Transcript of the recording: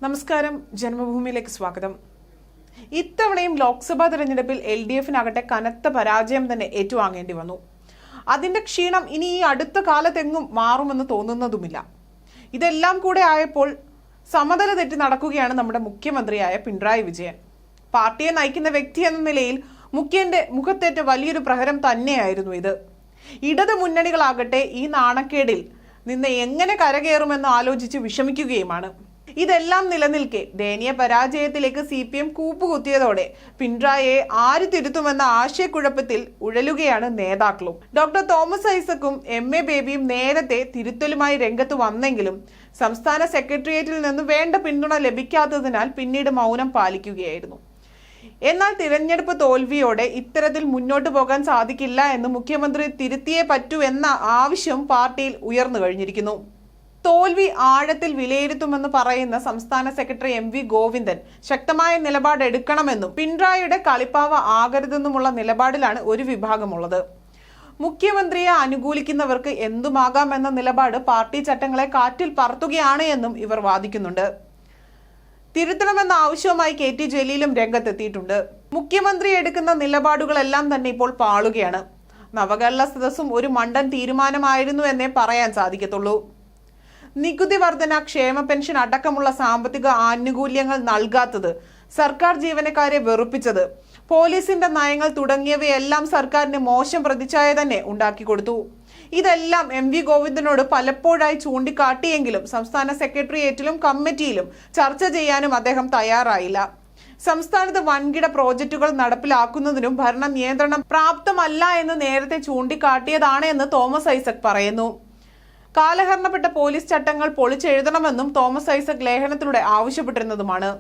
നമസ്കാരം, ജന്മഭൂമിയിലേക്ക് സ്വാഗതം. ഇത്തവണയും ലോക്സഭാ തെരഞ്ഞെടുപ്പിൽ LDF-നാകട്ടെ കനത്ത പരാജയം തന്നെ ഏറ്റുവാങ്ങേണ്ടി വന്നു. അതിന്റെ ക്ഷീണം ഇനി ഈ അടുത്ത കാലത്തെങ്ങും മാറുമെന്ന് തോന്നുന്നതുമില്ല. ഇതെല്ലാം കൂടെ ആയപ്പോൾ സമതല തെറ്റി നടക്കുകയാണ് നമ്മുടെ മുഖ്യമന്ത്രിയായ പിണറായി വിജയൻ. പാർട്ടിയെ നയിക്കുന്ന വ്യക്തി എന്ന നിലയിൽ മുഖ്യന്റെ മുഖത്തേറ്റ വലിയൊരു പ്രഹരം തന്നെയായിരുന്നു ഇത്. ഇടത് മുന്നണികളാകട്ടെ ഈ നാണക്കേടിൽ നിന്ന് എങ്ങനെ കരകയറുമെന്ന് ആലോചിച്ച് വിഷമിക്കുകയുമാണ്. ഇതെല്ലാം നിലനിൽക്കെ ദയനീയ പരാജയത്തിലേക്ക് CPM കൂപ്പുകുത്തിയതോടെ പിണറായിയെ ആര് തിരുത്തുമെന്ന ആശയക്കുഴപ്പത്തിൽ ഉഴലുകയാണ് നേതാക്കളും. ഡോക്ടർ തോമസ് ഐസക്കും MA ബേബിയും നേരത്തെ തിരുത്തലുമായി രംഗത്ത് വന്നെങ്കിലും സംസ്ഥാന സെക്രട്ടേറിയറ്റിൽ നിന്ന് വേണ്ട പിന്തുണ ലഭിക്കാത്തതിനാൽ പിന്നീട് മൗനം പാലിക്കുകയായിരുന്നു. എന്നാൽ തിരഞ്ഞെടുപ്പ് തോൽവിയോടെ ഇത്തരത്തിൽ മുന്നോട്ടു പോകാൻ സാധിക്കില്ല എന്ന് മുഖ്യമന്ത്രി തിരുത്തിയേ പറ്റൂ എന്ന ആവശ്യം പാർട്ടിയിൽ ഉയർന്നു കഴിഞ്ഞിരിക്കുന്നു. തോൽവി ആഴത്തിൽ വിലയിരുത്തുമെന്ന് പറയുന്ന സംസ്ഥാന സെക്രട്ടറി MV ഗോവിന്ദൻ ശക്തമായ നിലപാടെടുക്കണമെന്നും പിണറായിയുടെ കളിപ്പാവ ആകരുതെന്നുമുള്ള നിലപാടിലാണ് ഒരു വിഭാഗമുള്ളത്. മുഖ്യമന്ത്രിയെ അനുകൂലിക്കുന്നവർക്ക് എന്തുമാകാമെന്ന നിലപാട് പാർട്ടി ചട്ടങ്ങളെ കാറ്റിൽ പറത്തുകയാണ് എന്നും ഇവർ വാദിക്കുന്നുണ്ട്. തിരുത്തണമെന്ന ആവശ്യവുമായി KT ജലീലും രംഗത്തെത്തിയിട്ടുണ്ട്. മുഖ്യമന്ത്രി എടുക്കുന്ന നിലപാടുകളെല്ലാം തന്നെ ഇപ്പോൾ പാളുകയാണ്. നവകേരള സദസ്സും ഒരു മണ്ടൻ തീരുമാനമായിരുന്നു എന്നേ പറയാൻ സാധിക്കത്തുള്ളൂ. നികുതി വർധന, ക്ഷേമ പെൻഷൻ അടക്കമുള്ള സാമ്പത്തിക ആനുകൂല്യങ്ങൾ നൽകാത്തത്, സർക്കാർ ജീവനക്കാരെ വെറുപ്പിച്ചത്, പോലീസിന്റെ നയങ്ങൾ തുടങ്ങിയവയെല്ലാം സർക്കാരിന് മോശം പ്രതിച്ഛായ തന്നെ ഉണ്ടാക്കി കൊടുത്തു. ഇതെല്ലാം MV ഗോവിന്ദനോട് പലപ്പോഴായി ചൂണ്ടിക്കാട്ടിയെങ്കിലും സംസ്ഥാന സെക്രട്ടേറിയറ്റിലും കമ്മിറ്റിയിലും ചർച്ച ചെയ്യാനും അദ്ദേഹം തയ്യാറായില്ല. സംസ്ഥാനത്ത് വൻകിട പ്രോജക്റ്റുകൾ നടപ്പിലാക്കുന്നതിനും ഭരണ നിയന്ത്രണം പ്രാപ്തമല്ല എന്ന് നേരത്തെ ചൂണ്ടിക്കാട്ടിയതാണ് എന്ന് തോമസ് ഐസക് പറയുന്നു. കാലഹരണപ്പെട്ട പോലീസ് ചട്ടങ്ങൾ പൊളിച്ചെഴുതണമെന്നും തോമസ് ഐസക് ലേഖനത്തിലൂടെ ആവശ്യപ്പെട്ടിരുന്നതുമാണ്.